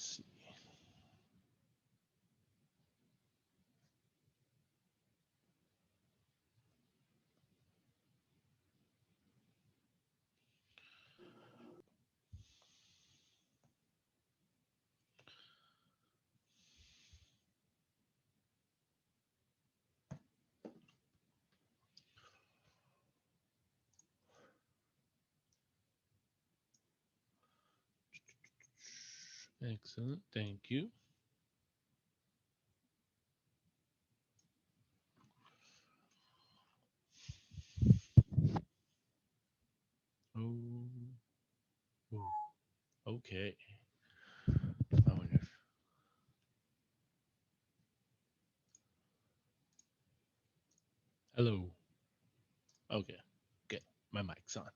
Let's see. Excellent, thank you. Oh, okay. I wonder if... Hello. Okay, good. My mic's on.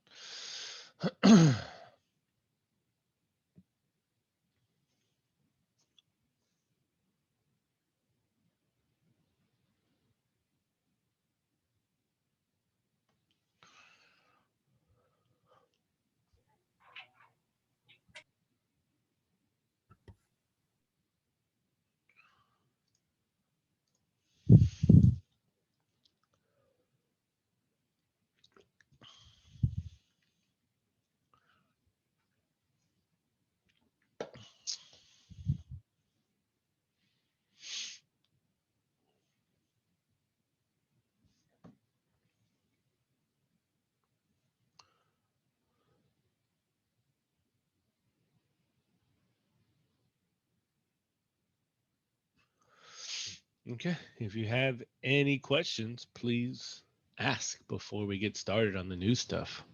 Okay, if you have any questions, please ask before we get started on the new stuff.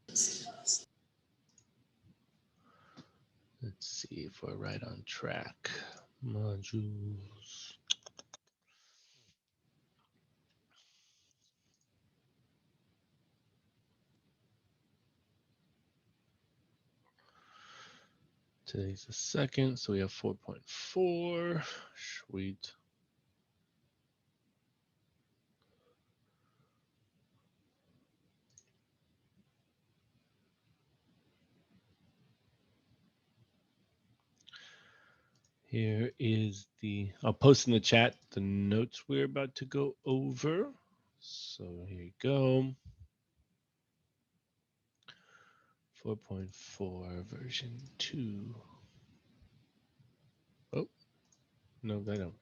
Let's see if we're right on track. Modules. Today's the 2nd, so we have 4.4. Sweet. Here is I'll post in the chat the notes we're about to go over. So here you go. 4.4 version 2. Oh, no, that don't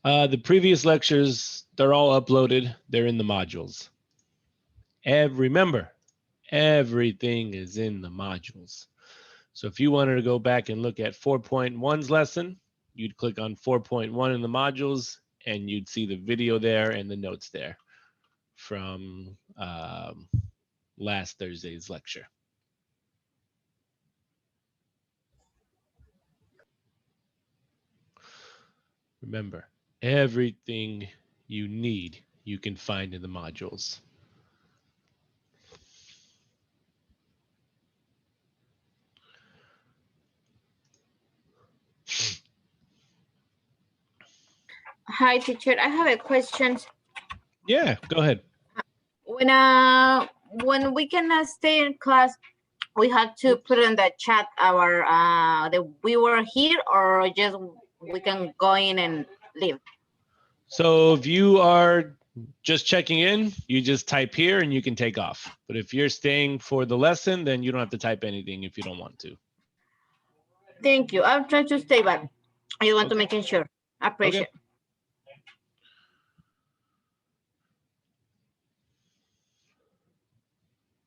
work. The previous lectures, they're all uploaded. They're in the modules. Remember, everything is in the modules. So if you wanted to go back and look at 4.1's lesson, you'd click on 4.1 in the modules and you'd see the video there and the notes there from last Thursday's lecture. Remember, everything you need, you can find in the modules. Hi, teacher. I have a question. Yeah, go ahead. When we cannot stay in class, we have to put in the chat our we were here, or just we can go in and leave. So if you are just checking in, you just type here and you can take off. But if you're staying for the lesson, then you don't have to type anything if you don't want to. Thank you. I'll try to stay, but I want to make sure. I appreciate it.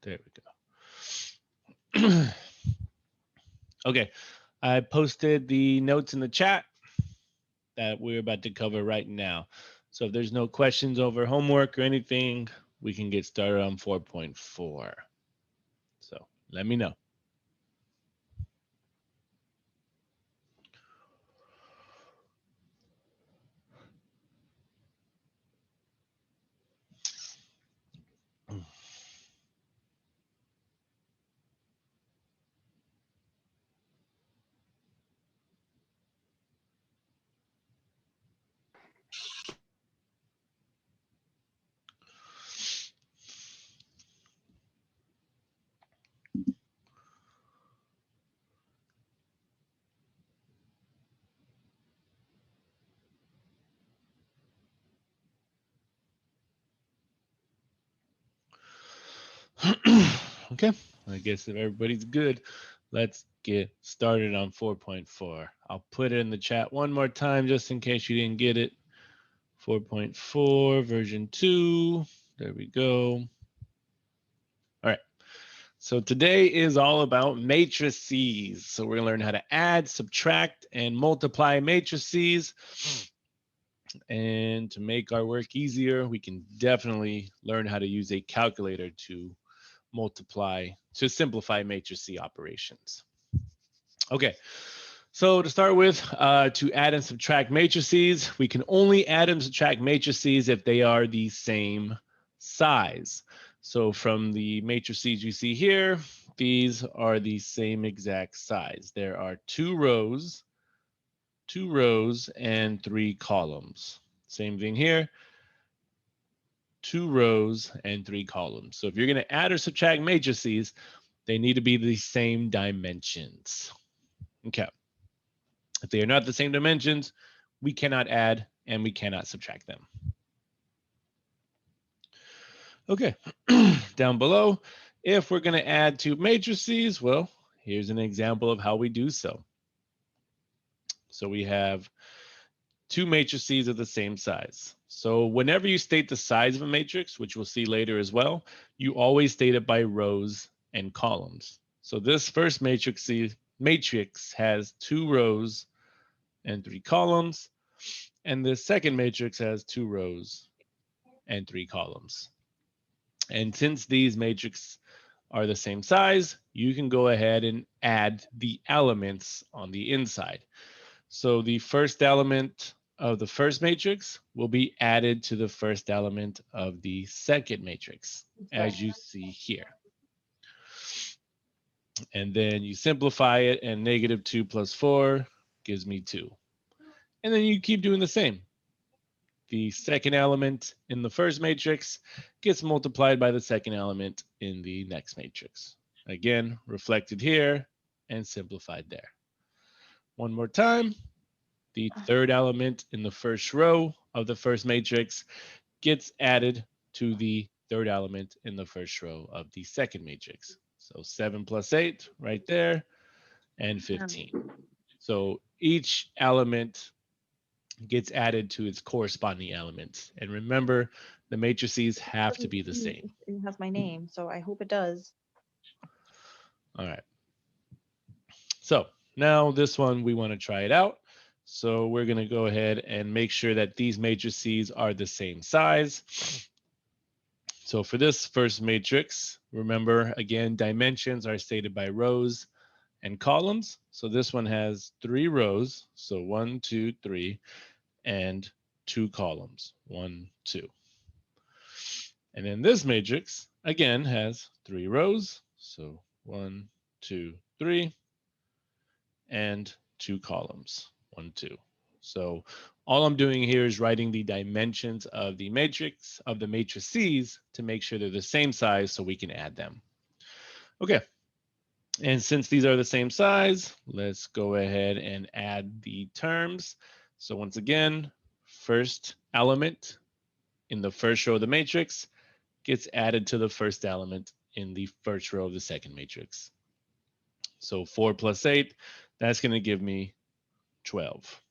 There we go. Okay, I posted the notes in the chat that we're about to cover right now. So if there's no questions over homework or anything, we can get started on 4.4. So let me know. Okay, I guess if everybody's good, let's get started on 4.4. I'll put it in the chat one more time just in case you didn't get it. 4.4 version 2. There we go. All right. So today is all about matrices. So we're going to learn how to add, subtract, and multiply matrices. And to make our work easier, we can definitely learn how to use a calculator to simplify matrix operations. Okay, so to start with, to add and subtract matrices, we can only add and subtract matrices if they are the same size. So from the matrices you see here, these are the same exact size. There are two rows, and 3 columns. Same thing here, 2 rows and 3 columns. So if you're going to add or subtract matrices, they need to be the same dimensions. Okay. If they are not the same dimensions, we cannot add and we cannot subtract them. Okay, down below, if we're going to add 2 matrices, well, here's an example of how we do so. So we have 2 matrices of the same size. So whenever you state the size of a matrix, which we'll see later as well, you always state it by rows and columns. So this first matrix has 2 rows and 3 columns, and the second matrix has 2 rows and 3 columns. And since these matrices are the same size, you can go ahead and add the elements on the inside. So the first element of the first matrix will be added to the first element of the second matrix, as you see here. And then you simplify it, and -2 plus 4 gives me 2. And then you keep doing the same. The second element in the first matrix gets multiplied by the second element in the next matrix. Again, reflected here and simplified there. One more time. The third element in the first row of the first matrix gets added to the third element in the first row of the second matrix. So 7 plus 8 right there, and 15. So each element gets added to its corresponding elements. And remember, the matrices have to be the same. It has my name, so I hope it does. All right. So now this one, we want to try it out. So we're going to go ahead and make sure that these matrices are the same size. So for this first matrix, remember, again, dimensions are stated by rows and columns. So this one has 3 rows. So 1, 2, 3, and 2 columns, 1, 2. And then this matrix, again, has 3 rows. So 1, 2, 3, and 2 columns, 1, 2. So all I'm doing here is writing the dimensions of the matrix, of the matrices, to make sure they're the same size so we can add them. Okay. And since these are the same size, let's go ahead and add the terms. So once again, first element in the first row of the matrix gets added to the first element in the first row of the second matrix. So 4 plus 8, that's going to give me 12.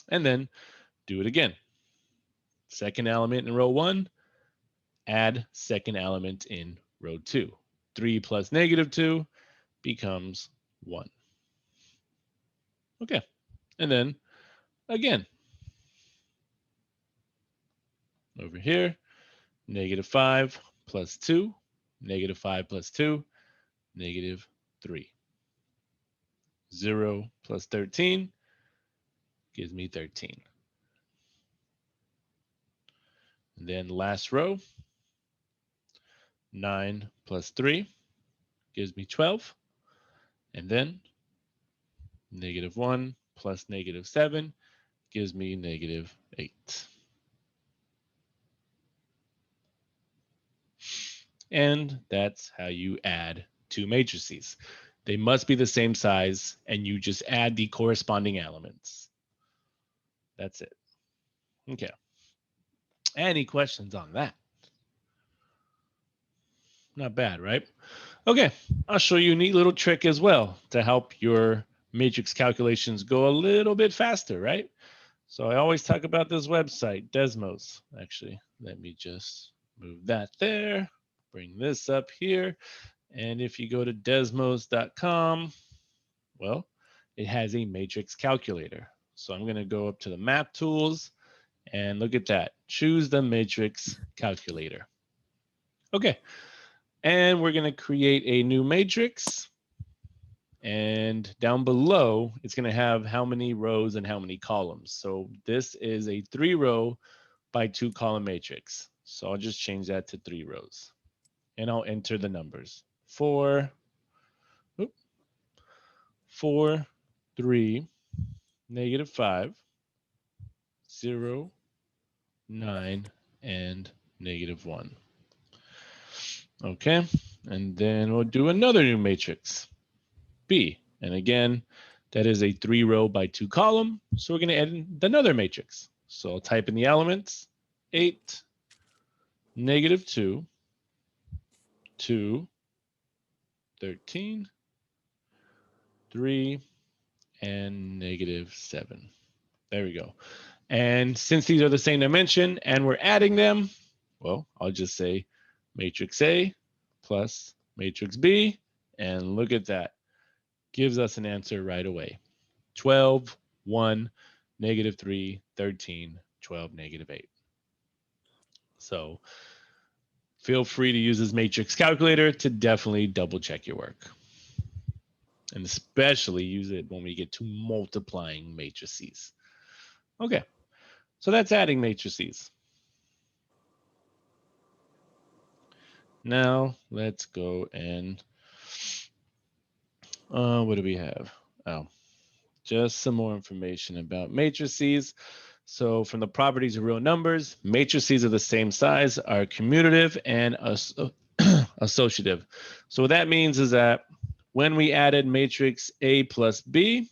And then do it again. Second element in row 1, add second element in row 2. 3 plus -2 becomes 1. Okay. And then again, over here, -5 plus 2, -5 plus 2, -3. 0 plus 13 gives me 13. And then last row, 9 plus 3 gives me 12. And then -1 plus -7 gives me -8. And that's how you add 2 matrices. They must be the same size, and you just add the corresponding elements. That's it. Okay. Any questions on that? Not bad, right? Okay, I'll show you a neat little trick as well to help your matrix calculations go a little bit faster, right? So I always talk about this website, Desmos. Actually, let me just move that there, bring this up here. And if you go to desmos.com, well, it has a matrix calculator. So I'm going to go up to the map tools and look at that. Choose the matrix calculator. Okay. And we're going to create a new matrix. And down below, it's going to have how many rows and how many columns. So this is a 3-row by 2-column matrix. So I'll just change that to 3 rows. And I'll enter the numbers. 4, 3, -5, 0, 9, and -1. Okay, and then we'll do another new matrix, B. And again, that is a 3-row by 2-column. So we're going to add another matrix. So I'll type in the elements, 8, -2, 2, 13, 3, and -7. There we go. And since these are the same dimension and we're adding them, well, I'll just say matrix A plus matrix B, and look at that. Gives us an answer right away. 12, 1, -3, 13, 12, -8. So feel free to use this matrix calculator to definitely double check your work. And especially use it when we get to multiplying matrices. Okay, so that's adding matrices. Now let's go and what do we have? Oh, just some more information about matrices. So from the properties of real numbers, matrices of the same size are commutative and associative. So what that means is that when we added matrix A plus B,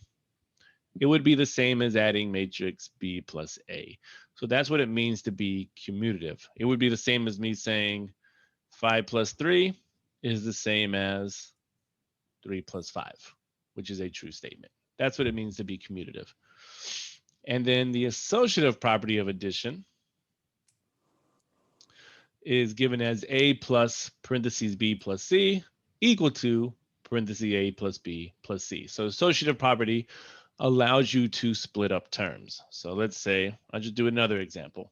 it would be the same as adding matrix B plus A. So that's what it means to be commutative. It would be the same as me saying 5 plus 3 is the same as 3 plus 5, which is a true statement. That's what it means to be commutative. And then the associative property of addition is given as A plus parentheses B plus C equal to parentheses A plus B plus C. So associative property allows you to split up terms. So let's say, I'll just do another example.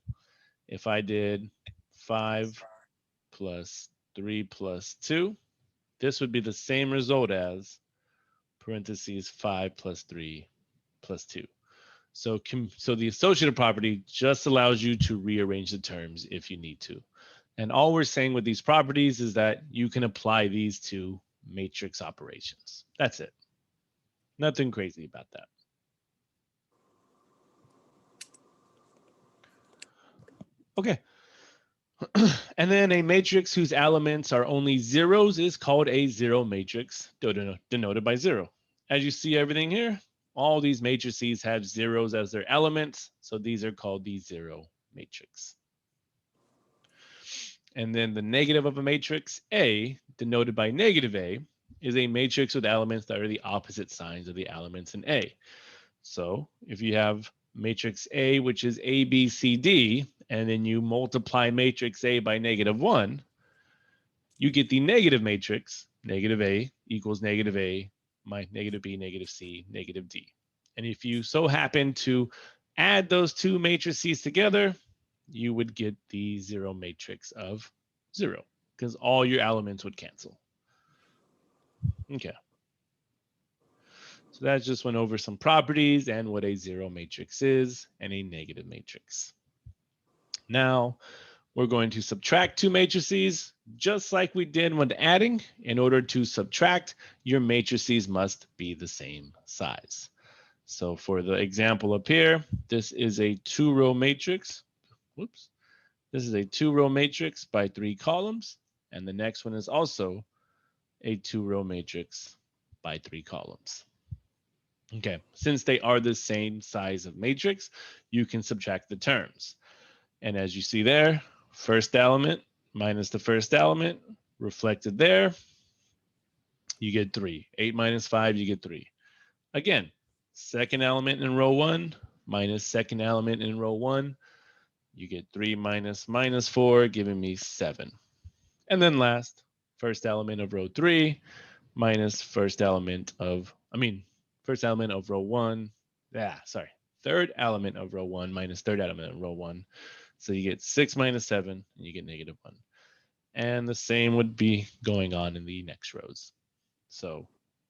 If I did 5 plus 3 plus 2, this would be the same result as parentheses 5 plus 3 plus 2. So the associative property just allows you to rearrange the terms if you need to. And all we're saying with these properties is that you can apply these to matrix operations. That's it. Nothing crazy about that. Okay. And then a matrix whose elements are only zeros is called a zero matrix, denoted by 0. As you see everything here, all these matrices have zeros as their elements, so these are called the zero matrix. And then the negative of a matrix A, denoted by -A, is a matrix with elements that are the opposite signs of the elements in A. So if you have matrix A, which is A, B, C, D, and then you multiply matrix A by -1, you get the negative matrix, -A equals -A, my -B, -C, -D. And if you so happen to add those two matrices together, you would get the zero matrix of 0, because all your elements would cancel. Okay. So that just went over some properties and what a zero matrix is and a negative matrix. Now we're going to subtract two matrices just like we did when adding. In order to subtract, your matrices must be the same size. So for the example up here, this is a 2-row matrix. Whoops. This is a 2-row matrix by 3 columns. And the next one is also a 2-row matrix by 3 columns. Okay, since they are the same size of matrix, you can subtract the terms. And as you see there, first element minus the first element reflected there, you get 3. 8 minus 5, you get 3. Again, second element in row 1 minus second element in row 1, you get 3 minus minus 4, giving me 7. And then last, first element of row 3 minus first element of row 1. Third element of row 1 minus third element of row 1. So you get 6 minus 7, and you get negative 1. And the same would be going on in the next rows. So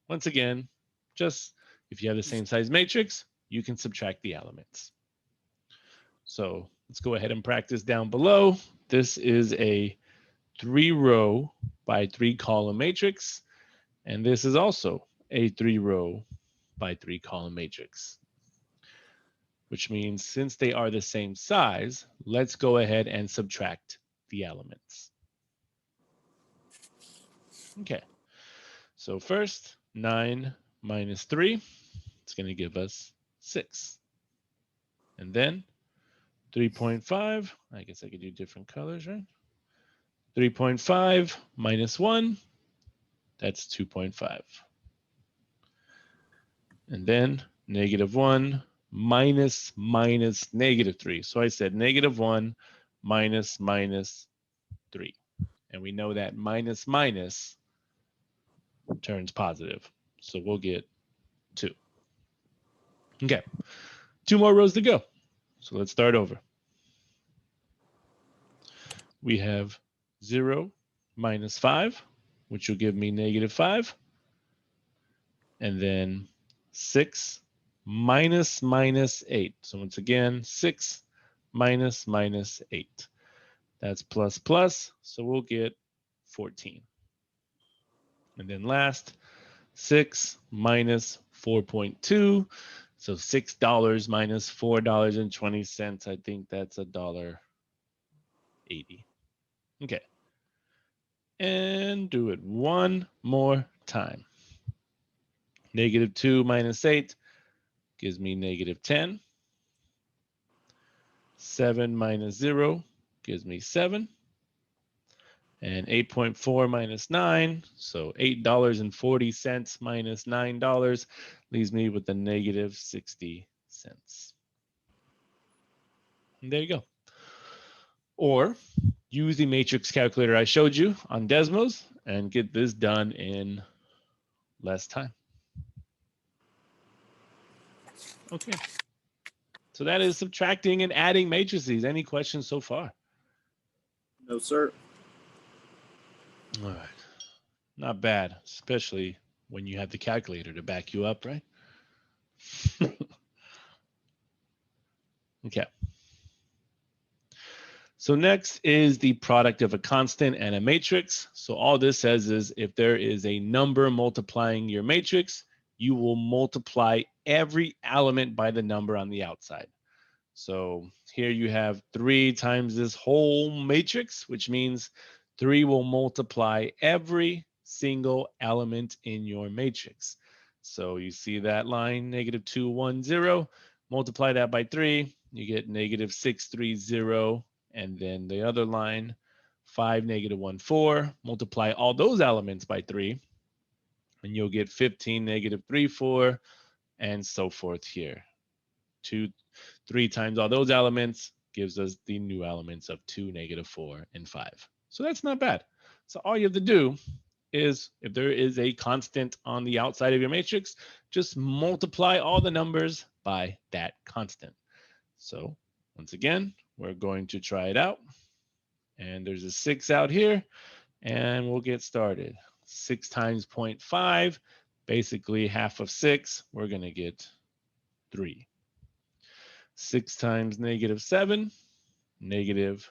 once again, just if you have the same size matrix, you can subtract the elements. So let's go ahead and practice down below. This is a 3-row by 3-column matrix, and this is also a 3-row by 3-column matrix, which means since they are the same size, let's go ahead and subtract the elements. Okay, so first, 9 minus 3, it's going to give us 6. And then 3.5, I guess I could do different colors, right? 3.5 minus 1, that's 2.5. And then negative 1 minus negative 3. So I said negative 1 minus 3. And we know that minus turns positive. So we'll get 2. Okay, 2 more rows to go. So let's start over. We have 0 minus 5, which will give me negative 5. And then 6 minus 8. So once again, 6 minus 8. That's plus plus, so we'll get 14. And then last, 6 minus 4.2. So $6 minus $4.20. I think that's $1.80. Okay. And do it one more time. Negative 2 minus 8 gives me negative 10. 7 minus 0 gives me 7. And 8.4 minus 9, so $8.40 minus $9 leaves me with a negative 60 cents. And there you go. Or use the matrix calculator I showed you on Desmos and get this done in less time. Okay. So that is subtracting and adding matrices. Any questions so far? No, sir. All right. Not bad, especially when you have the calculator to back you up, right? Okay. So next is the product of a constant and a matrix. So all this says is if there is a number multiplying your matrix, you will multiply every element by the number on the outside. So here you have 3 times this whole matrix, which means 3 will multiply every single element in your matrix. So you see that line, negative 2, 1, 0, multiply that by 3, you get negative 6, 3, 0. And then the other line, 5, negative 1, 4, multiply all those elements by 3, and you'll get 15, negative 3, 4, and so forth here. 2, 3 times all those elements gives us the new elements of 2, negative 4, and 5. So that's not bad. So all you have to do is, if there is a constant on the outside of your matrix, just multiply all the numbers by that constant. So once again, we're going to try it out. And there's a 6 out here, and we'll get started. 6 times 0.5, basically half of 6, we're going to get 3. 6 times negative 7, negative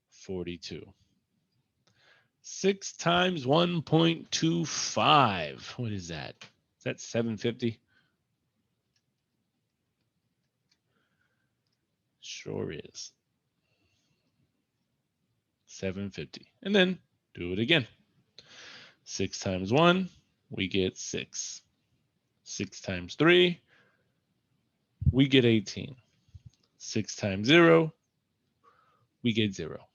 42. 6 times 1.25, what is that? Is that 750? Sure is. 750. And then do it again. 6 times 1, we get 6. 6 times 3, we get 18. 6 times 0, we get 0.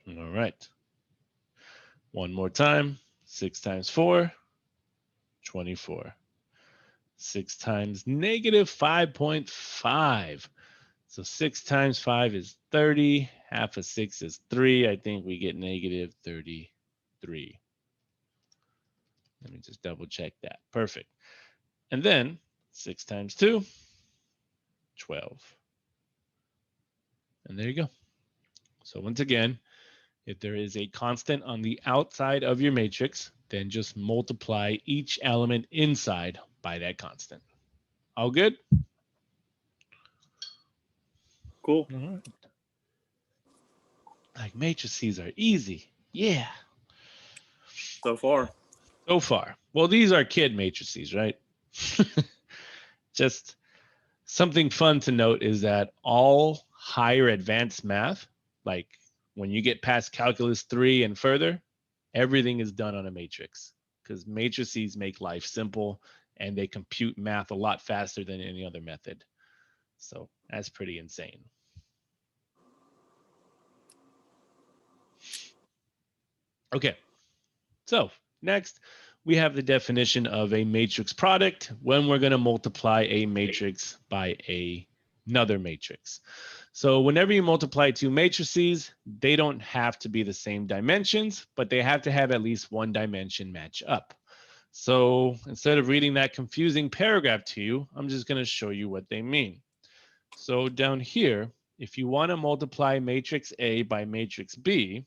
All right. One more time. 6 times 4, 24. 6 times negative 5.5. So 6 times 5 is 30. Half of 6 is 3. I think we get negative 33. Let me just double check that. Perfect. And then 6 times 2, 12. And there you go. So once again, if there is a constant on the outside of your matrix, then just multiply each element inside by that constant. All good? Cool. All right. Like matrices are easy. Yeah. So far. So far. Well, these are kid matrices, right? Just something fun to note is that all higher advanced math, like when you get past calculus 3 and further, everything is done on a matrix because matrices make life simple and they compute math a lot faster than any other method. So that's pretty insane. Okay, so next we have the definition of a matrix product when we're going to multiply a matrix by another matrix. So whenever you multiply two matrices, they don't have to be the same dimensions, but they have to have at least one dimension match up. So instead of reading that confusing paragraph to you, I'm just going to show you what they mean. So down here, if you want to multiply matrix A by matrix B,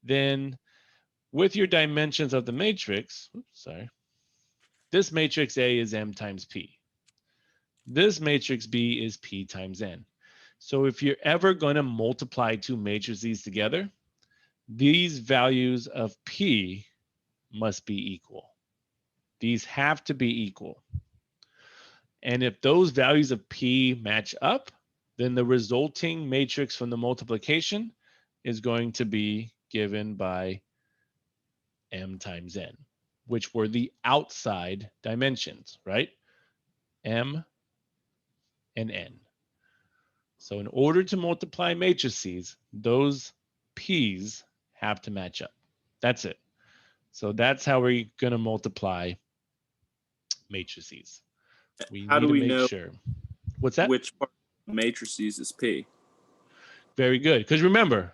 then with your dimensions of the matrix, this matrix A is M times P. This matrix B is P times N. So if you're ever going to multiply two matrices together, these values of P must be equal. These have to be equal. And if those values of P match up, then the resulting matrix from the multiplication is going to be given by M times N, which were the outside dimensions, right? M and N. So in order to multiply matrices, those P's have to match up. That's it. So that's how we're going to multiply matrices. How do we know sure. What's that? which part of matrices is P? Very good. Because remember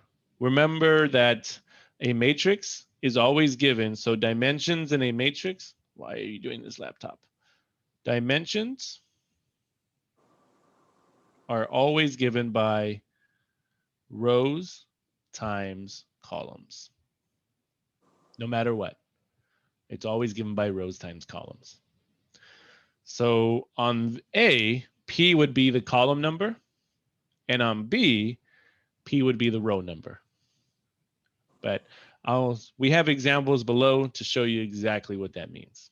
that a matrix is always given. So dimensions in a matrix. Why are you doing this, laptop? Dimensions are always given by rows times columns. No matter what. It's always given by rows times columns. So on A, P would be the column number. And on B, P would be the row number. But we have examples below to show you exactly what that means.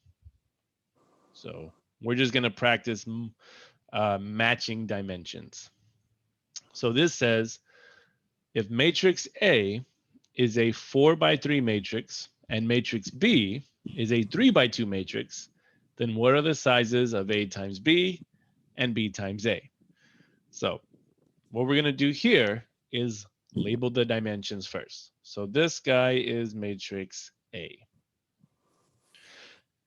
So we're just going to practice matching dimensions. So this says if matrix A is a 4x3 matrix and matrix B is a 3x2 matrix, then what are the sizes of A times B and B times A? So what we're going to do here is label the dimensions first. So this guy is matrix A.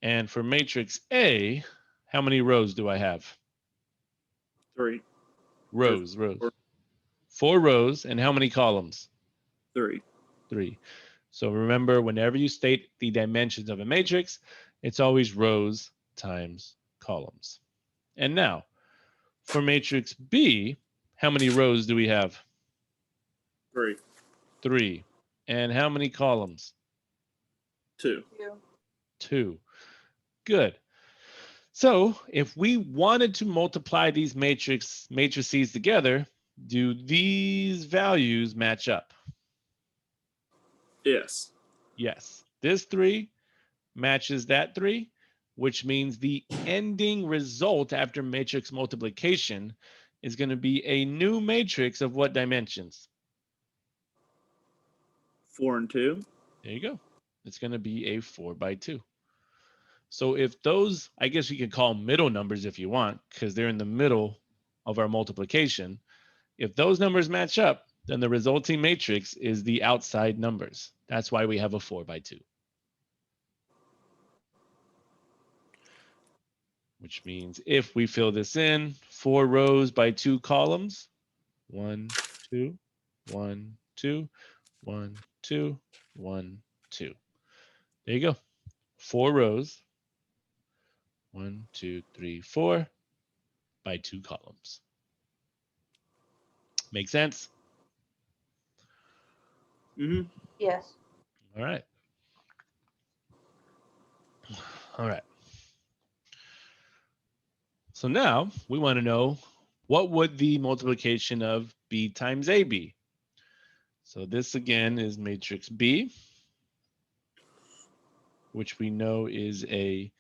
And for matrix A, how many rows do I have? 3. Rows. 4 rows. And how many columns? 3. 3. So remember, whenever you state the dimensions of a matrix, it's always rows times columns. And now, for matrix B, how many rows do we have? 3. 3. And how many columns? 2. 2. Good. So if we wanted to multiply these matrices together, do these values match up? Yes. Yes. This 3 matches that 3, which means the ending result after matrix multiplication is going to be a new matrix of what dimensions? 4 and 2. There you go. It's going to be a 4x2. So if those, I guess you could call them middle numbers if you want, because they're in the middle of our multiplication. If those numbers match up, then the resulting matrix is the outside numbers. That's why we have a 4 by 2. Which means if we fill this in, 4 rows by 2 columns, 1, 2, 1, 2, 1, 2, 1, 2. There you go. 4 rows, 1, 2, 3, 4 by 2 columns. Make sense? Mm-hmm. Yes. All right. All right. So now we want to know, what would the multiplication of B times A be? So this again is matrix B, which we know is a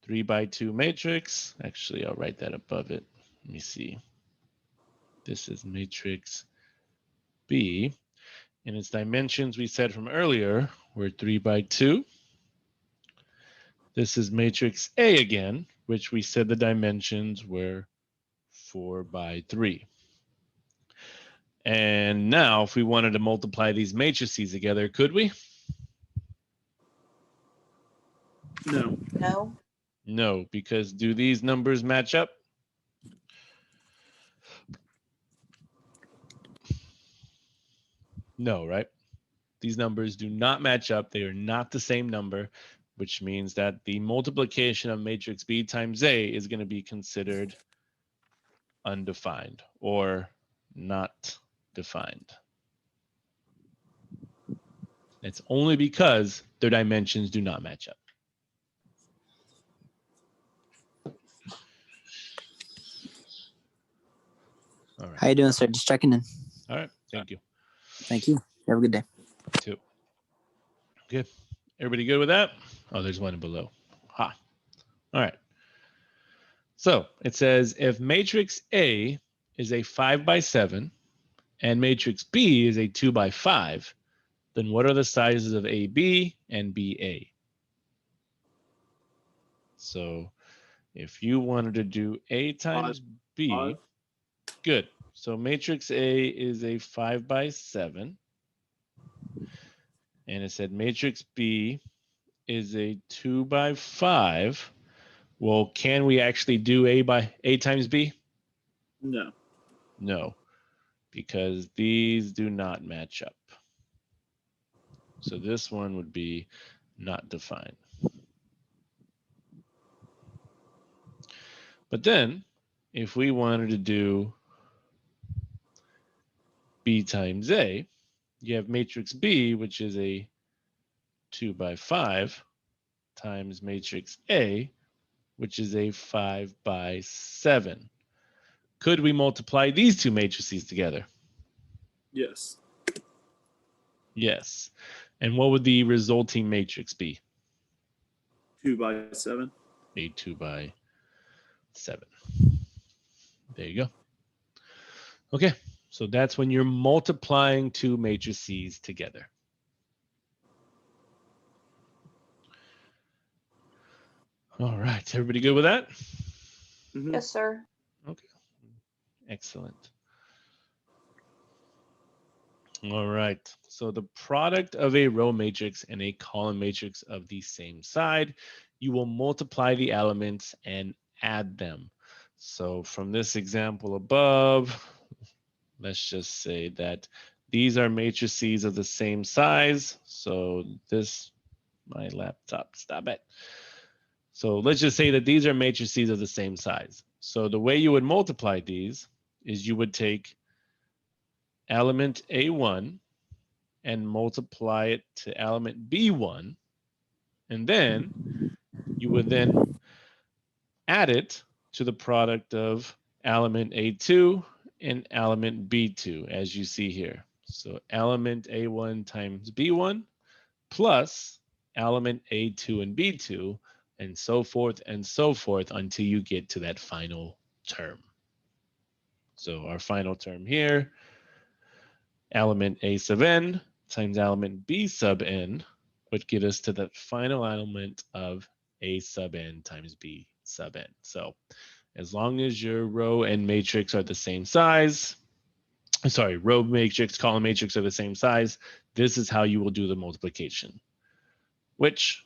3 by 2 matrix. Actually, I'll write that above it. Let me see. This is matrix B, and its dimensions we said from earlier were 3 by 2. This is matrix A again, which we said the dimensions were 4 by 3. And now if we wanted to multiply these matrices together, could we? No. No. No, because do these numbers match up? No, right? These numbers do not match up. They are not the same number, which means that the multiplication of matrix B times A is going to be considered undefined or not defined. It's only because their dimensions do not match up. All right. How you doing, sir? Just checking in. All right. Thank you. Thank you. Have a good day. Two. Good. Everybody good with that? Oh, there's one below. Ha. All right. So it says if matrix A is a 5 by 7 and matrix B is a 2 by 5, then what are the sizes of AB and BA? So if you wanted to do A times B, 5. good. So matrix A is a 5 by 7. And it said matrix B is a 2 by 5. Well, can we actually do A times B? No. No, because these do not match up. So this one would be not defined. But then if we wanted to do B times A, you have matrix B, which is a 2 by 5 times matrix A, which is a 5 by 7. Could we multiply these two matrices together? Yes. Yes. And what would the resulting matrix be? 2 by 7. A 2 by 7. There you go. Okay, so that's when you're multiplying two matrices together. All right, everybody good with that? Mm-hmm. Yes, sir. Okay, excellent. All right, so the product of a row matrix and a column matrix of the same side, you will multiply the elements and add them. So from this example above, let's just say that these are matrices of the same size. So this, my laptop, stop it. So let's just say that these are matrices of the same size. So the way you would multiply these is you would take element A1 and multiply it to element B1. And then you would then add it to the product of element A2 and element B2, as you see here. So element A1 times B1 plus element A2 and B2, and so forth until you get to that final term. So our final term here, element A sub n times element B sub n would get us to the final element of A sub n times B sub n. So as long as your row and matrix are the same size, sorry, row matrix, column matrix are the same size, this is how you will do the multiplication, which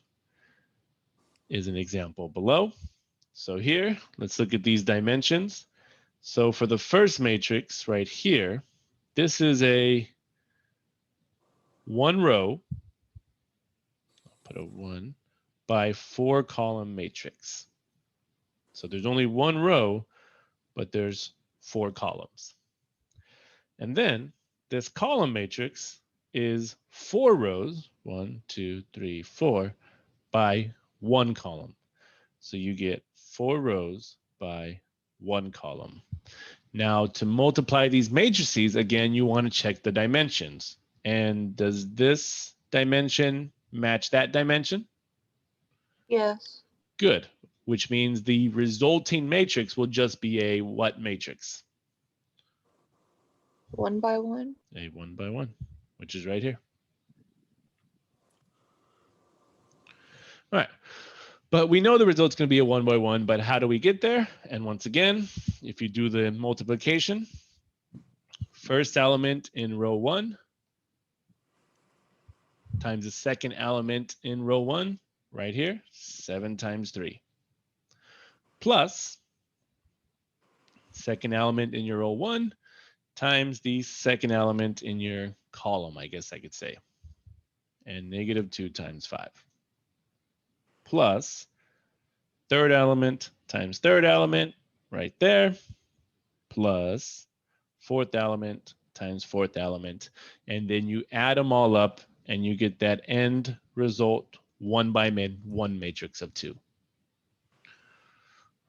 is an example below. So here, let's look at these dimensions. So for the first matrix right here, this is a 1 row, I'll put a 1 by 4 column matrix. So there's only 1 row, but there's 4 columns. And then this column matrix is 4 rows, 1, 2, 3, 4, by 1 column. So you get 4 rows by 1 column. Now to multiply these matrices, again, you want to check the dimensions. And does this dimension match that dimension? Yes. Good, which means the resulting matrix will just be a what matrix? 1 by 1. A 1 by 1, which is right here. All right, but we know the result's going to be a 1 by 1, but how do we get there? And once again, if you do the multiplication, first element in row 1 times the second element in row 1, right here, 7 times 3, plus second element in your row 1 times the second element in your column, I guess I could say, and negative 2 times 5, plus third element times third element right there, plus fourth element times fourth element, and then you add them all up and you get that end result 1 by 1 matrix of 2.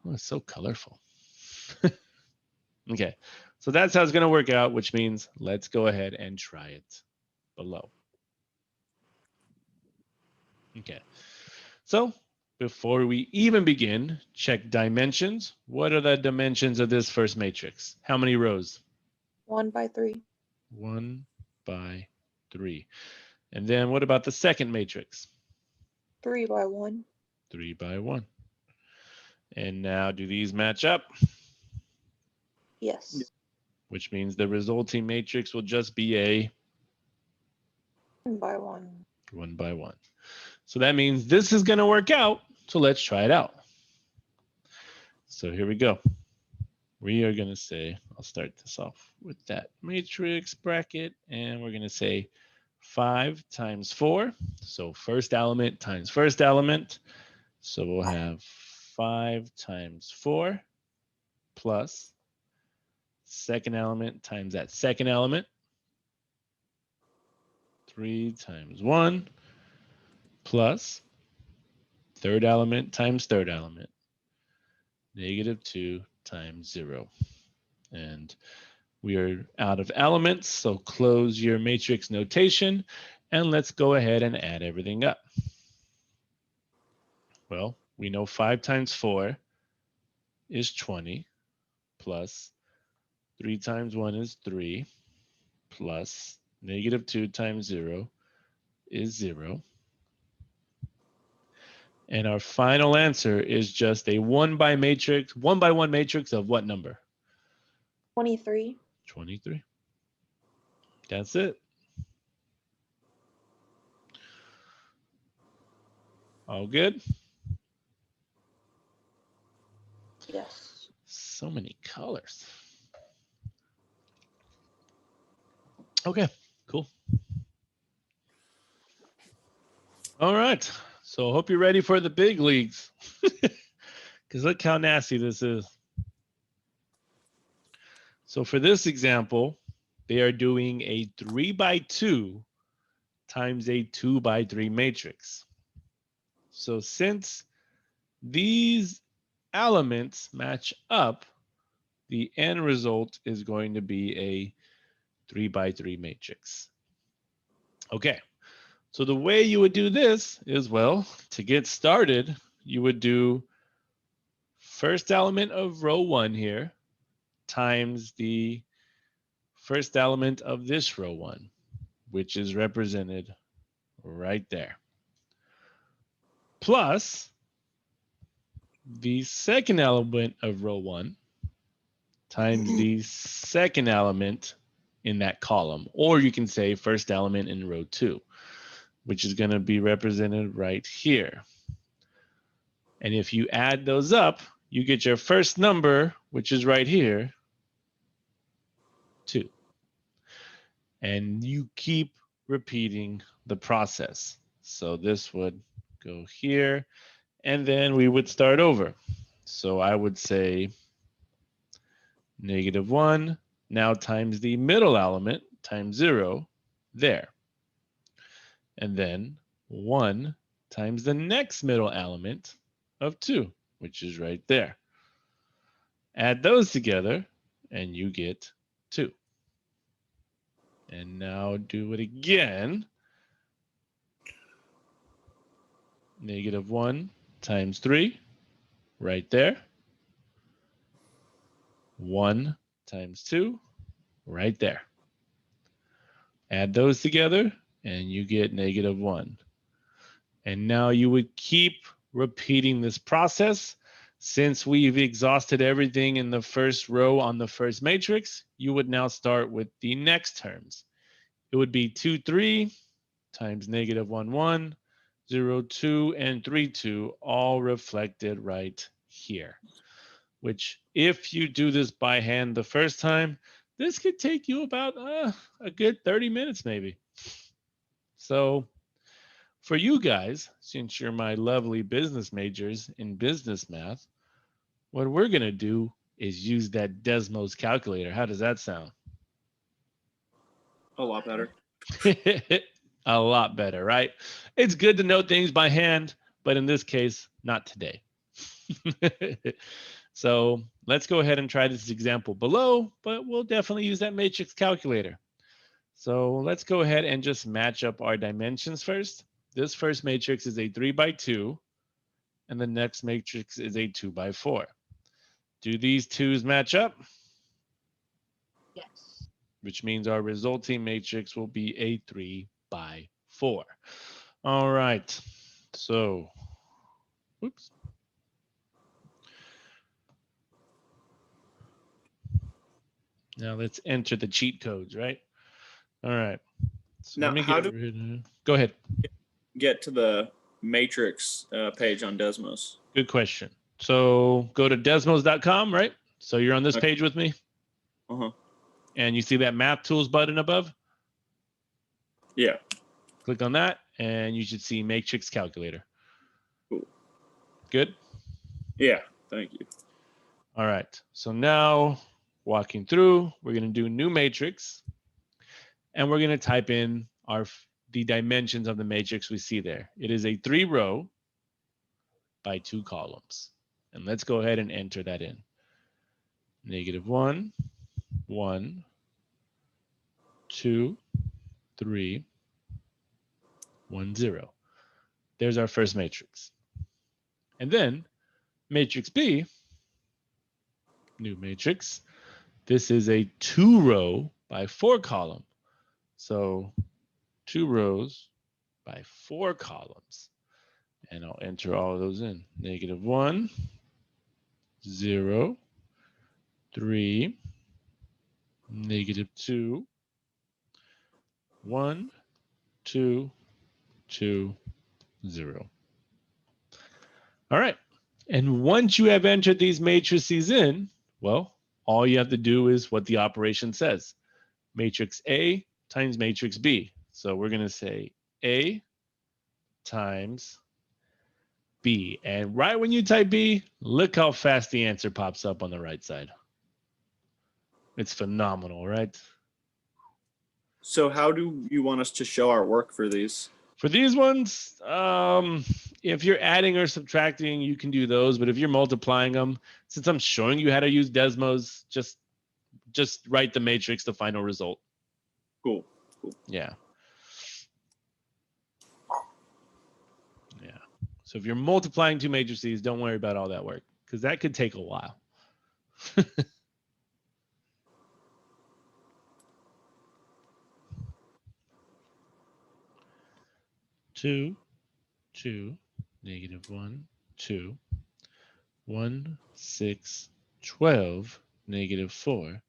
Oh, it's so colorful. Okay, so that's how it's going to work out, which means let's go ahead and try it below. Okay, so before we even begin, check dimensions. What are the dimensions of this first matrix? How many rows? 1 by 3. 1 by 3. And then what about the second matrix? 3 by 1. 3 by 1. And now do these match up? Yes. Which means the resulting matrix will just be a 1 by 1. 1 by 1. So that means this is going to work out. So let's try it out. So here we go. We are going to say, I'll start this off with that matrix bracket, and we're going to say 5 times 4. So first element times first element. So we'll have 5 times 4 plus second element times that second element. 3 times 1 plus third element times third element. Negative 2 times 0. And we are out of elements, so close your matrix notation, and let's go ahead and add everything up. Well, we know 5 times 4 is 20, plus 3 times 1 is 3, plus negative 2 times 0 is 0. And our final answer is just a 1 by 1 matrix of what number? 23. 23. That's it. All good? Yes. So many colors. Okay, cool. All right. So I hope you're ready for the big leagues. Because look how nasty this is. So for this example, they are doing a 3 by 2 times a 2 by 3 matrix. So since these elements match up, the end result is going to be a 3 by 3 matrix. Okay, so the way you would do this is, well, to get started, you would do first element of row 1 here times the first element of this row 1, which is represented right there, plus the second element of row 1 times the second element in that column. Or you can say first element in row 2, which is going to be represented right here. And if you add those up, you get your first number, which is right here, 2. And you keep repeating the process. So this would go here, and then we would start over. So I would say -1 now times the middle element times 0 there. And then 1 times the next middle element of 2, which is right there. Add those together and you get 2. And now do it again. -1 times 3, right there. 1 times 2, right there. Add those together and you get -1. And now you would keep repeating this process. Since we've exhausted everything in the first row on the first matrix, you would now start with the next terms. It would be 2, 3 times -1, 1, 0, 2, and 3, 2, all reflected right here. Which, if you do this by hand the first time, this could take you about a good 30 minutes maybe. So for you guys, since you're my lovely business majors in business math, what we're going to do is use that Desmos calculator. How does that sound? A lot better. A lot better, right? It's good to know things by hand, but in this case, not today. So let's go ahead and try this example below, but we'll definitely use that matrix calculator. So let's go ahead and just match up our dimensions first. This first matrix is a 3 by 2, and the next matrix is a 2 by 4. Do these 2's match up? Yes. Which means our resulting matrix will be a 3 by 4. All right, so, oops. Now let's enter the cheat codes, right? All right. So Now, let me how get do rid of, go ahead. get to the matrix page on Desmos? Good question. So go to desmos.com, right? So you're on this Okay. page with me, Uh-huh. and you see that math tools button above? Yeah. Click on that, and you should see matrix calculator. Cool. Good? Yeah. Thank you. All right. So now walking through, we're going to do new matrix, and we're going to type in the dimensions of the matrix we see there. It is a 3-row by 2 columns. And let's go ahead and enter that in. -1, 1, 2, 3, 1, 0. There's our first matrix. And then matrix B, new matrix. This is a 2-row by 4 column. So 2 rows by 4 columns. And I'll enter all of those in. -1, 0, 3, -2, 1, 2, 2, 0. All right. And once you have entered these matrices in, well, all you have to do is what the operation says. Matrix A times matrix B. So we're going to say A times B. And right when you type B, look how fast the answer pops up on the right side. It's phenomenal, right? So how do you want us to show our work for these? For these ones, if you're adding or subtracting, you can do those. But if you're multiplying them, since I'm showing you how to use Desmos, just write the matrix, the final result. Cool. Cool. Yeah. Yeah. So if you're multiplying 2 matrices, don't worry about all that work, because that could take a while. 2, 2, -1, 2, 1, 6, 12, -4,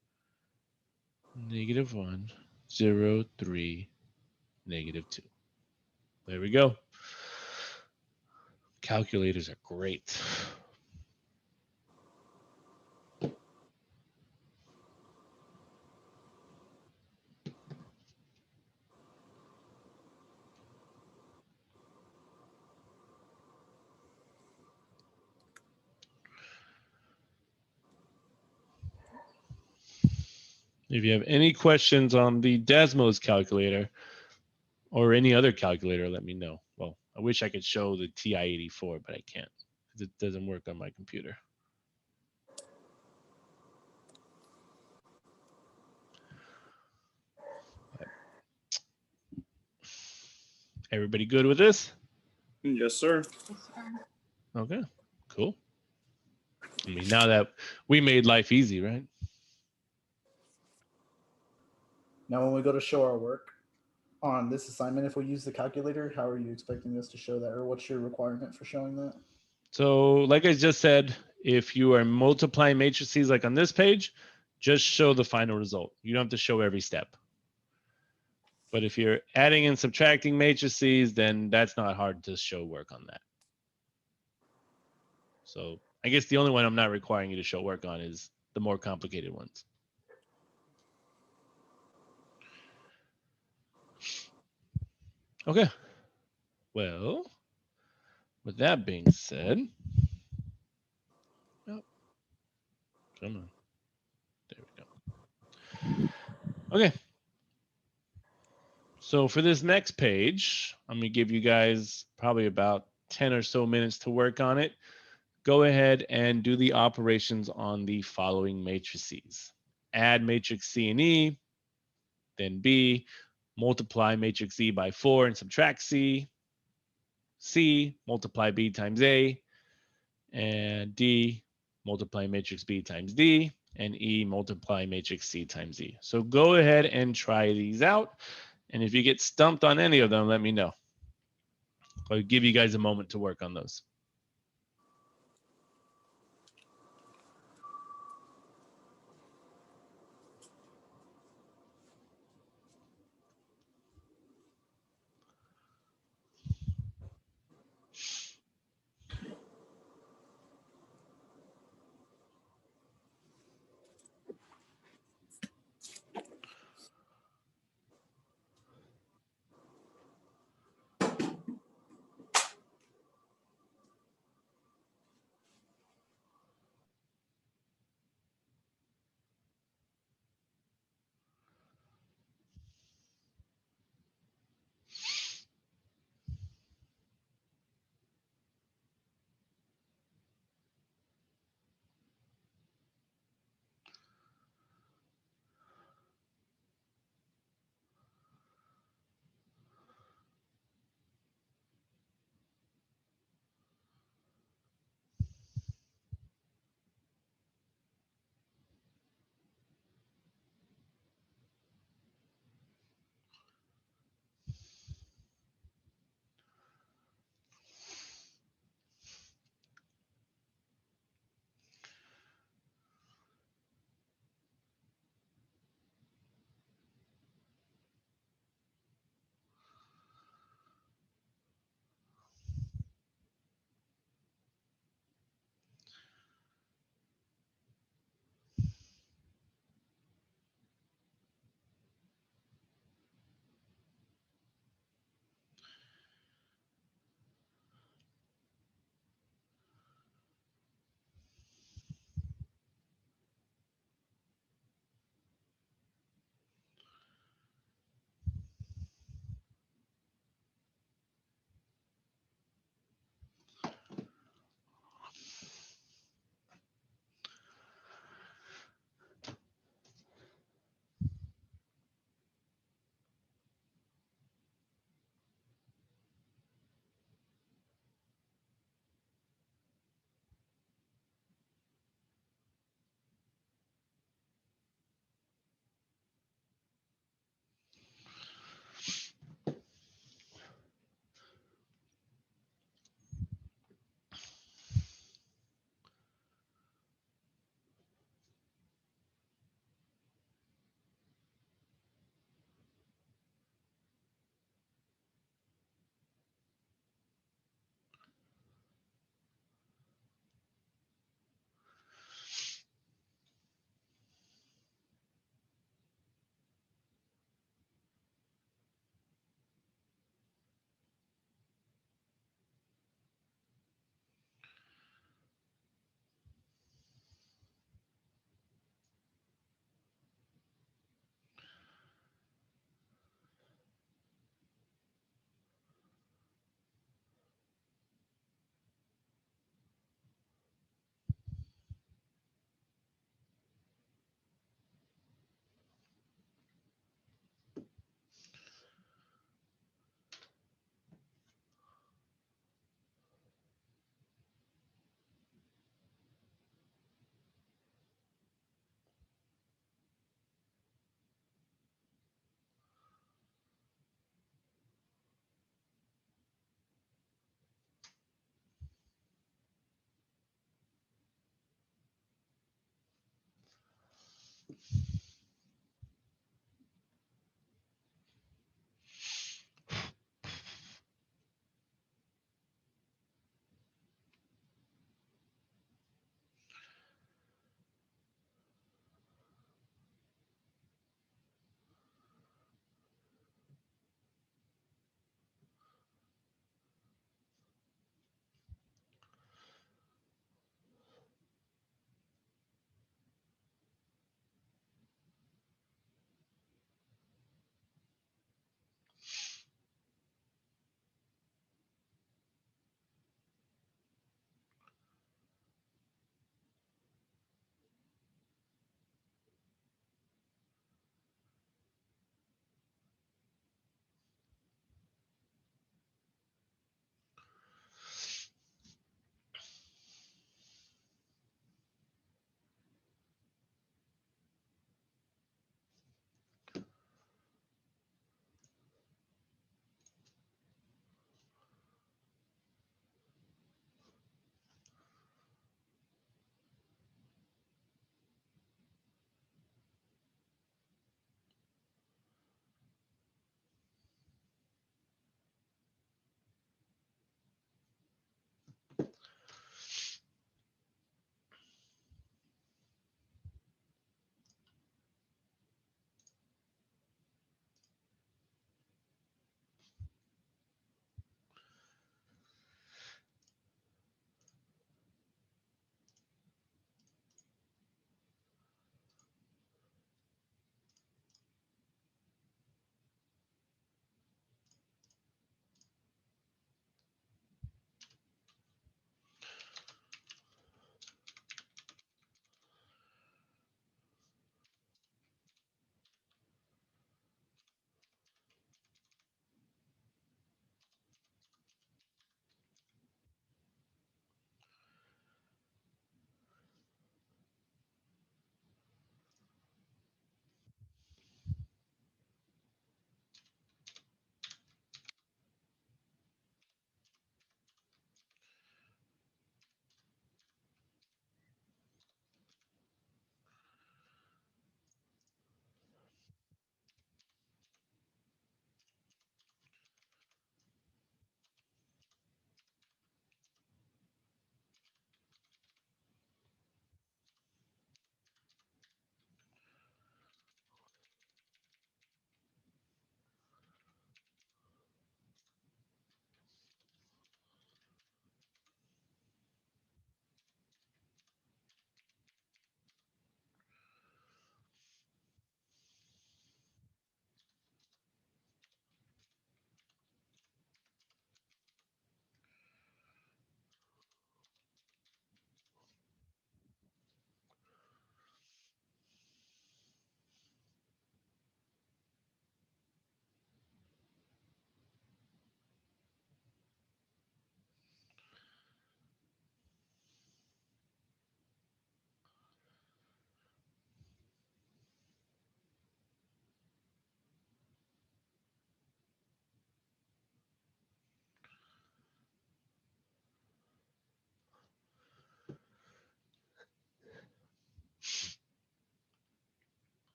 -1, 0, 3, -2. There we go. Calculators are great. If you have any questions on the Desmos calculator or any other calculator, let me know. Well, I wish I could show the TI-84, but I can't because it doesn't work on my computer. Everybody good with this? Yes, sir. Okay, cool. I mean, now that we made life easy, right? Now, when we go to show our work on this assignment, if we use the calculator, how are you expecting us to show that? Or what's your requirement for showing that? So like I just said, if you are multiplying matrices like on this page, just show the final result. You don't have to show every step. But if you're adding and subtracting matrices, then that's not hard to show work on that. So I guess the only one I'm not requiring you to show work on is the more complicated ones. Okay. Well, with that being said, oh, come on. There we go. Okay. So for this next page, I'm going to give you guys probably about 10 or so minutes to work on it. Go ahead and do the operations on the following matrices. Add matrix C and E, then B, multiply matrix E by 4 and subtract C, C, multiply B times A, and D, multiply matrix B times D, and E, multiply matrix C times E. So go ahead and try these out. And if you get stumped on any of them, let me know. I'll give you guys a moment to work on those.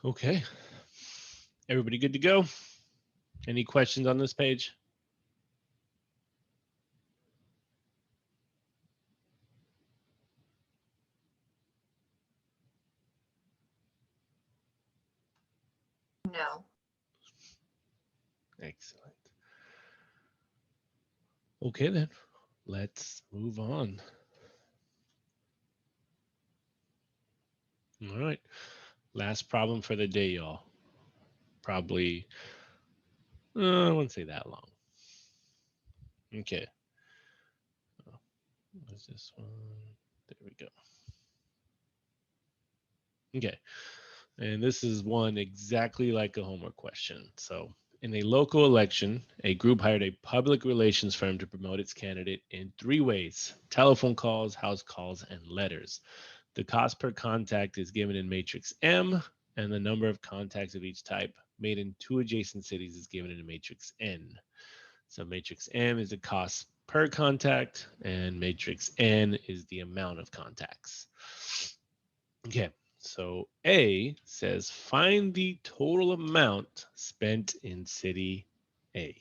Okay. Everybody good to go? Any questions on this page? No. Excellent. Okay, then let's move on. All right. Last problem for the day, y'all. Probably, I wouldn't say that long. Okay. What's this one? There we go. Okay. And this is one exactly like a homework question. So, in a local election, a group hired a public relations firm to promote its candidate in 3 ways: telephone calls, house calls, and letters. The cost per contact is given in matrix M, and the number of contacts of each type made in 2 adjacent cities is given in a matrix N. So matrix M is the cost per contact, and matrix N is the amount of contacts. Okay, so A says find the total amount spent in city A.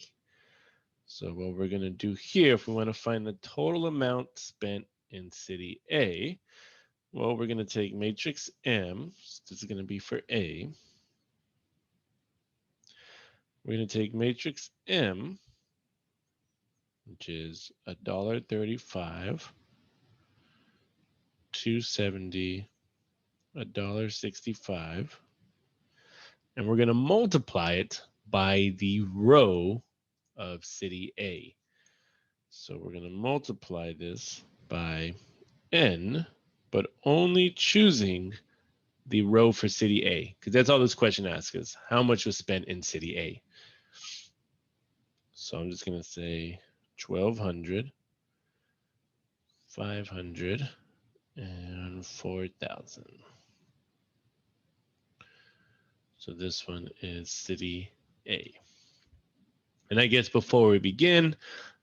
So what we're going to do here, if we want to find the total amount spent in city A, well, we're going to take matrix M. So this is going to be for A. We're going to take matrix M, which is $1.35, $2.70, $1.65, and we're going to multiply it by the row of city A. So we're going to multiply this by N, but only choosing the row for city A, because that's all this question asks us. How much was spent in city A? So I'm just going to say 1,200, 500, and 4,000. So this one is city A. And I guess before we begin,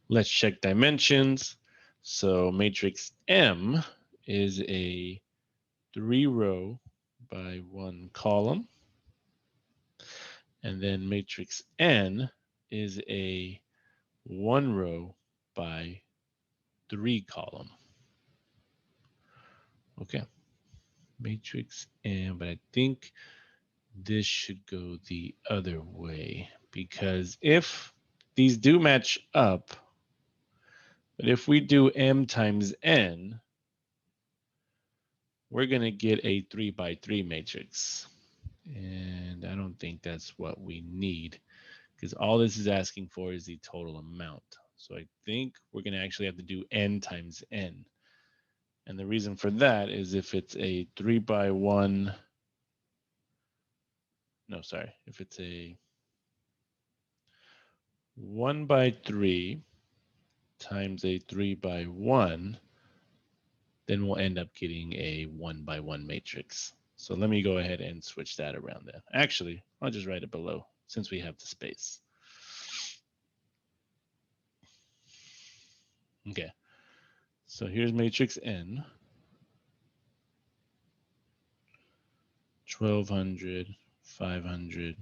let's check dimensions. So matrix M is a 3-row by 1 column. And then matrix N is a 1-row by 3 column. Okay. Matrix N, but I think this should go the other way, because if these do match up, but if we do M times N, we're going to get a 3 by 3 matrix. And I don't think that's what we need, because all this is asking for is the total amount. So I think we're going to actually have to do N times N. And the reason for that is if it's a 3 by 1, no, sorry, if it's a 1 by 3 times a 3 by 1, then we'll end up getting a 1 by 1 matrix. So let me go ahead and switch that around there. Actually, I'll just write it below since we have the space. Okay, so here's matrix N. 1,200, 500,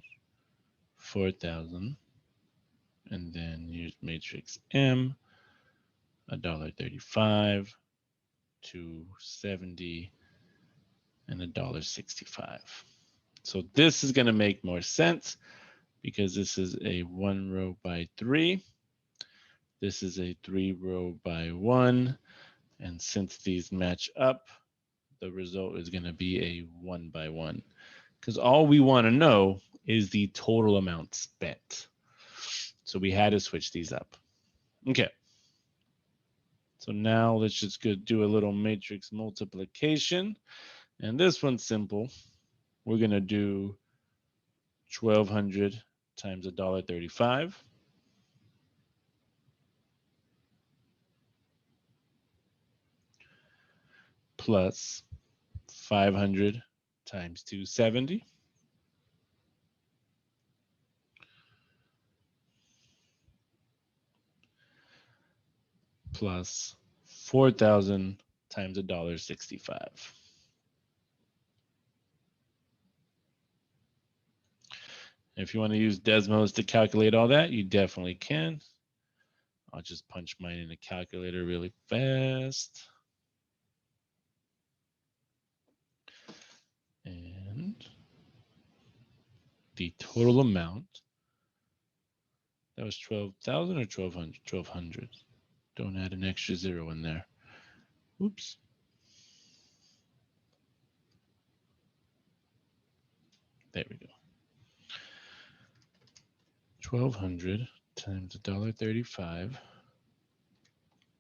4,000. And then here's matrix M, $1.35, $2.70, and $1.65. So this is going to make more sense because this is a 1-row by 3. This is a 3-row by 1. And since these match up, the result is going to be a 1 by 1. Because all we want to know is the total amount spent. So we had to switch these up. Okay. So now let's just go do a little matrix multiplication. And this one's simple. We're going to do 1,200 times $1.35 plus 500 times 270 plus 4,000 times $1.65. If you want to use Desmos to calculate all that, you definitely can. I'll just punch mine in a calculator really fast. And the total amount, that was 12,000 or 1,200? 1,200. Don't add an extra zero in there. Oops. There we go. 1,200 times $1.35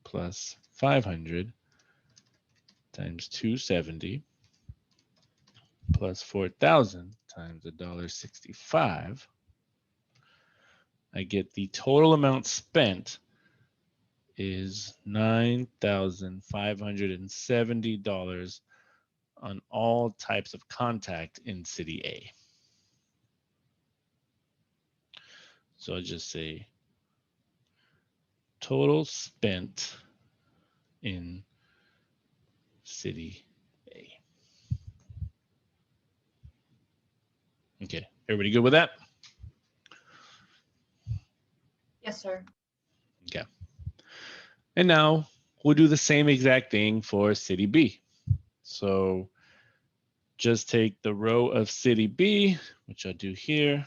plus 500 times 270 plus 4,000 times $1.65. I get the total amount spent is $9,570 on all types of contact in City A. So I'll just say total spent in City A. Okay, everybody good with that? Yes, sir. Okay. And now we'll do the same exact thing for City B. So just take the row of City B, which I'll do here.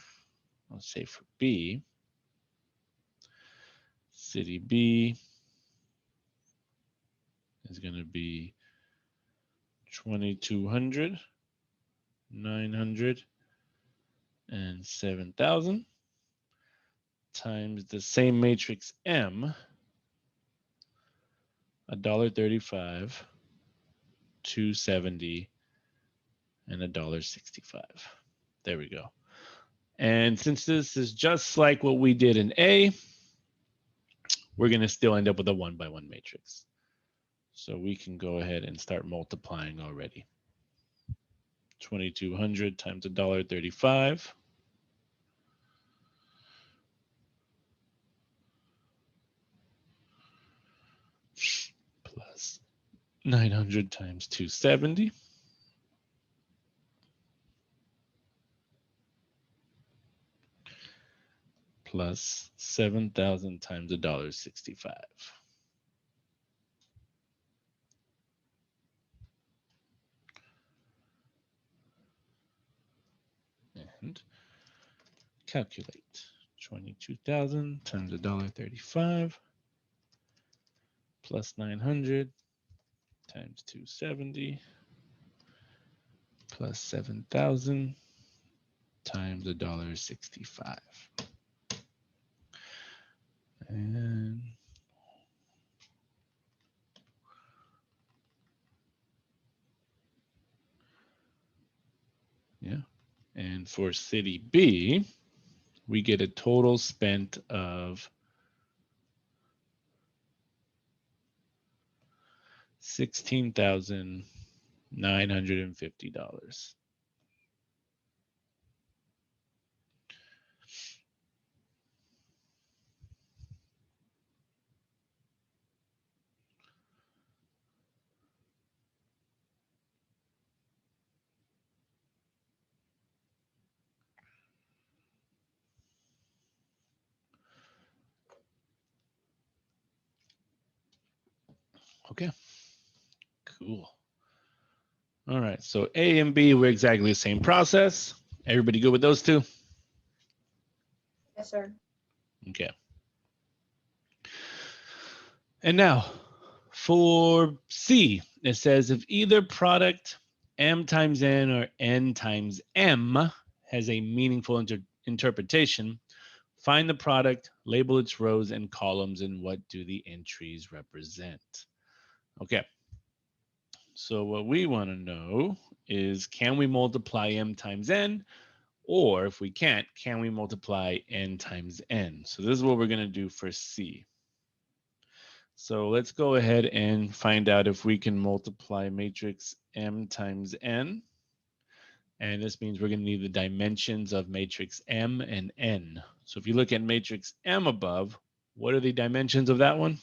I'll say for B, City B is going to be 2,200, 900, and 7,000 times the same matrix M, $1.35, 270, and $1.65. There we go. And since this is just like what we did in A, we're going to still end up with a 1-by-1 matrix. So we can go ahead and start multiplying already. 2,200 times $1.35 plus 900 times 270 plus 7,000 times $1.65. And calculate 22,000 times $1.35 plus 900 times 270 plus 7,000 times $1.65. And yeah, and for City B, we get a total spent of $16,950. Okay, cool. All right, so A and B were exactly the same process. Everybody good with those two? Yes, sir. Okay. And now for C, it says if either product M times N or N times M has a meaningful interpretation, find the product, label its rows and columns, and what do the entries represent? Okay. So what we want to know is, can we multiply M times N? Or if we can't, can we multiply N times N? So this is what we're going to do for C. So let's go ahead and find out if we can multiply matrix M times N. And this means we're going to need the dimensions of matrix M and N. So if you look at matrix M above, what are the dimensions of that one?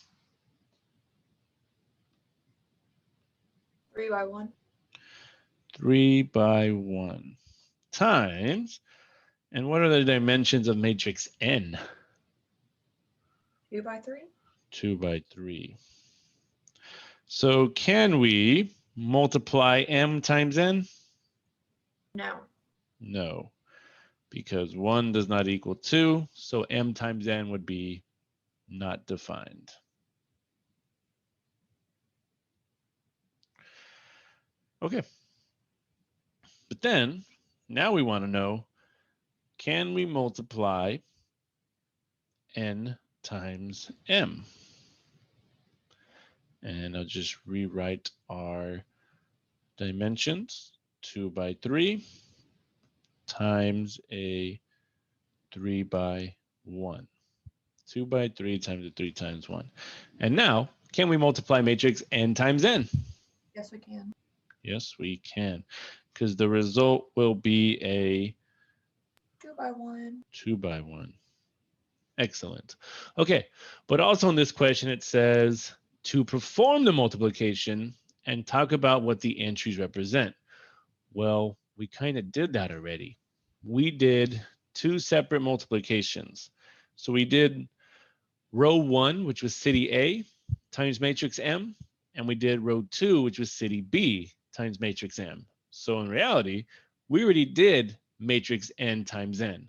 3 by 1. 3 by 1 times And what are the dimensions of matrix N? 2 by 3? 2 by 3. So can we multiply M times N? No. No, because 1 does not equal 2. So M times N would be not defined. Okay. But then, now we want to know, can we multiply N times M? And I'll just rewrite our dimensions. 2 by 3 times a 3 by 1. 2 by 3 times a 3 times 1. And now, can we multiply matrix N times N? Yes, we can. Yes, we can, because the result will be a 2 by 1. 2 by 1. Excellent. Okay, but also in this question, it says to perform the multiplication and talk about what the entries represent. Well, we kind of did that already. We did 2 separate multiplications. So we did row 1, which was city A, times matrix M, and we did row 2, which was city B, times matrix M. So in reality, we already did matrix N times N.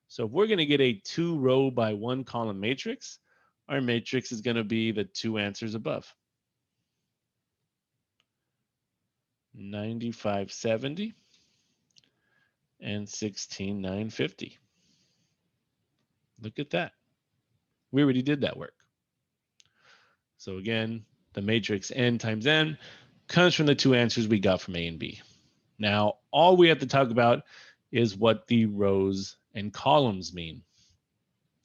So if we're going to get a 2 row by 1 column matrix, our matrix is going to be the 2 answers above. 9570 and 16950. Look at that. We already did that work. So again, the matrix N times N comes from the 2 answers we got from A and B. Now, all we have to talk about is what the rows and columns mean.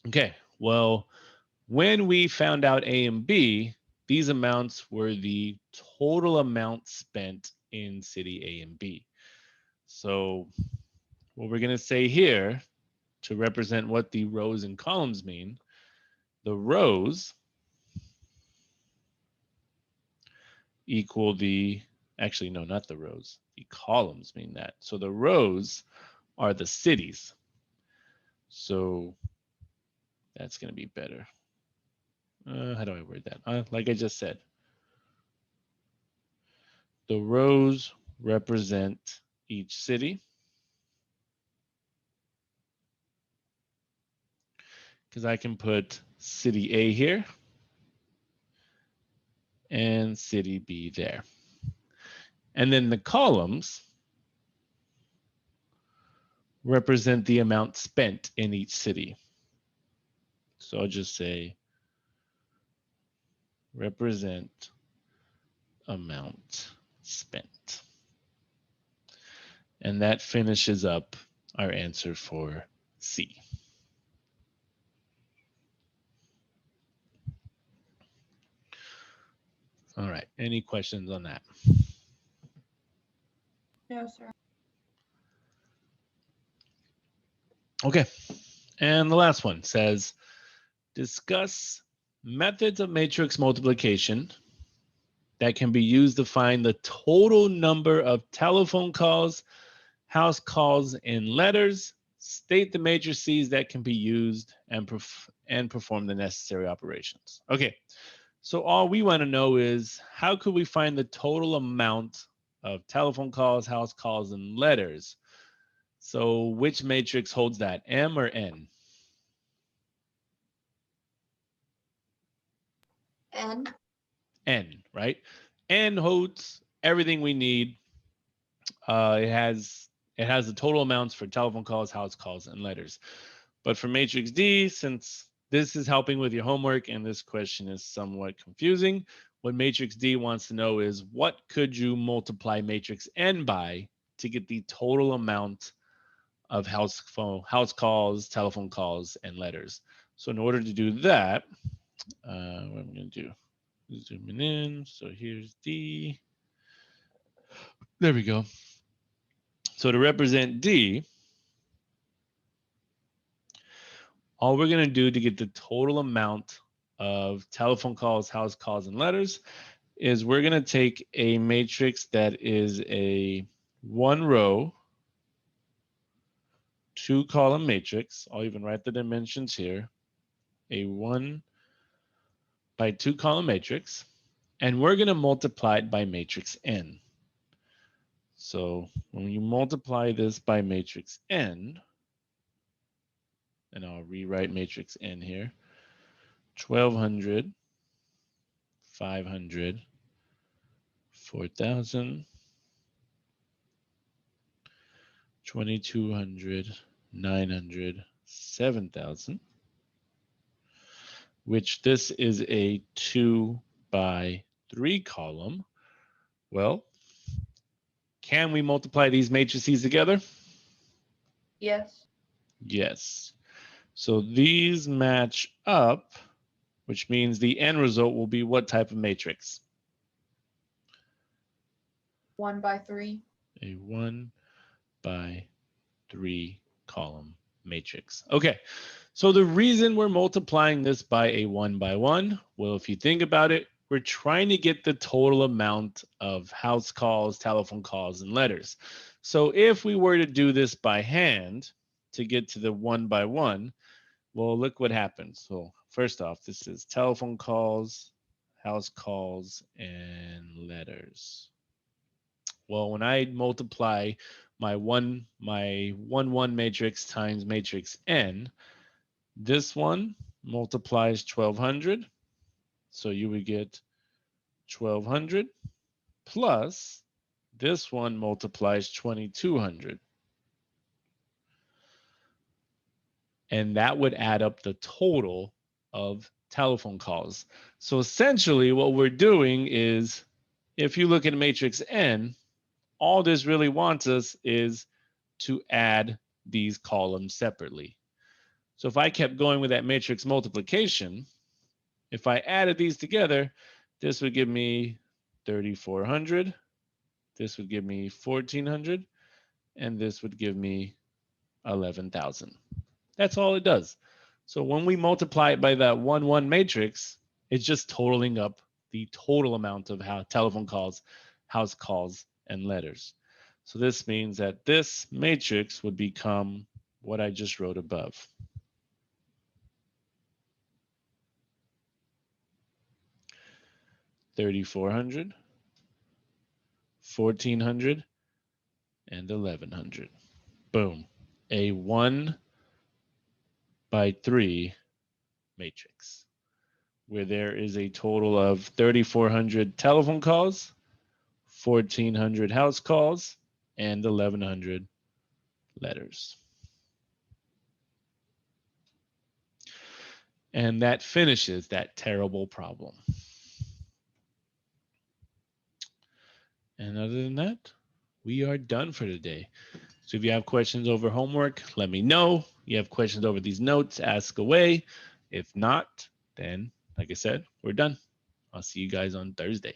Okay, well, when we found out A and B, these amounts were the total amount spent in city A and B. So what we're going to say here to represent what the rows and columns mean, the rows equal the, actually, no, not the rows. The columns mean that. So the rows are the cities. So that's going to be better. How do I word that? Like I just said, the rows represent each city. Because I can put city A here and city B there. And then the columns represent the amount spent in each city. So I'll just say represent amount spent. And that finishes up our answer for C. All right, any questions on that? No, sir. Okay, and the last one says, discuss methods of matrix multiplication that can be used to find the total number of telephone calls, house calls, and letters. State the matrices that can be used and perform the necessary operations. Okay, so all we want to know is how could we find the total amount of telephone calls, house calls, and letters? So which matrix holds that, M or N? N. N, right? N holds everything we need. It has the total amounts for telephone calls, house calls, and letters. But for matrix D, since this is helping with your homework and this question is somewhat confusing, what matrix D wants to know is what could you multiply matrix N by to get the total amount of house calls, telephone calls, and letters. So in order to do that, what I'm going to do, zooming in. So here's D. There we go. So to represent D, all we're going to do to get the total amount of telephone calls, house calls, and letters is we're going to take a matrix that is a 1 row 2-column matrix. I'll even write the dimensions here. A 1 by 2-column matrix. And we're going to multiply it by matrix n. So when you multiply this by matrix n, and I'll rewrite matrix n here, 1200, 500, 4000, 2200, 900, 7000, which this is a 2 by 3 column. Well, can we multiply these matrices together? Yes. Yes. So these match up, which means the end result will be what type of matrix? 1 by 3. A 1 by 3 column matrix. Okay, so the reason we're multiplying this by a 1 by 1, well, if you think about it, we're trying to get the total amount of house calls, telephone calls, and letters. So if we were to do this by hand to get to the 1 by 1, well, look what happens. So first off, this is telephone calls, house calls, and letters. Well, when I multiply my 1 1 matrix times matrix n, this one multiplies 1200. So you would get 1200 plus this one multiplies 2200. And that would add up the total of telephone calls. So essentially what we're doing is, if you look at matrix n, all this really wants us is to add these columns separately. So if I kept going with that matrix multiplication, if I added these together, this would give me 3,400. This would give me 1,400. And this would give me 11,000. That's all it does. So when we multiply it by that 1 1 matrix, it's just totaling up the total amount of telephone calls, house calls, and letters. So this means that this matrix would become what I just wrote above. $3,400, 1,400, and 1,100. Boom. A 1 by 3 matrix, where there is a total of 3,400 telephone calls, 1,400 house calls, and 1,100 letters. And that finishes that terrible problem. And other than that, we are done for today. So if you have questions over homework, let me know. You have questions over these notes, ask away. If not, then, like I said, we're done. I'll see you guys on Thursday.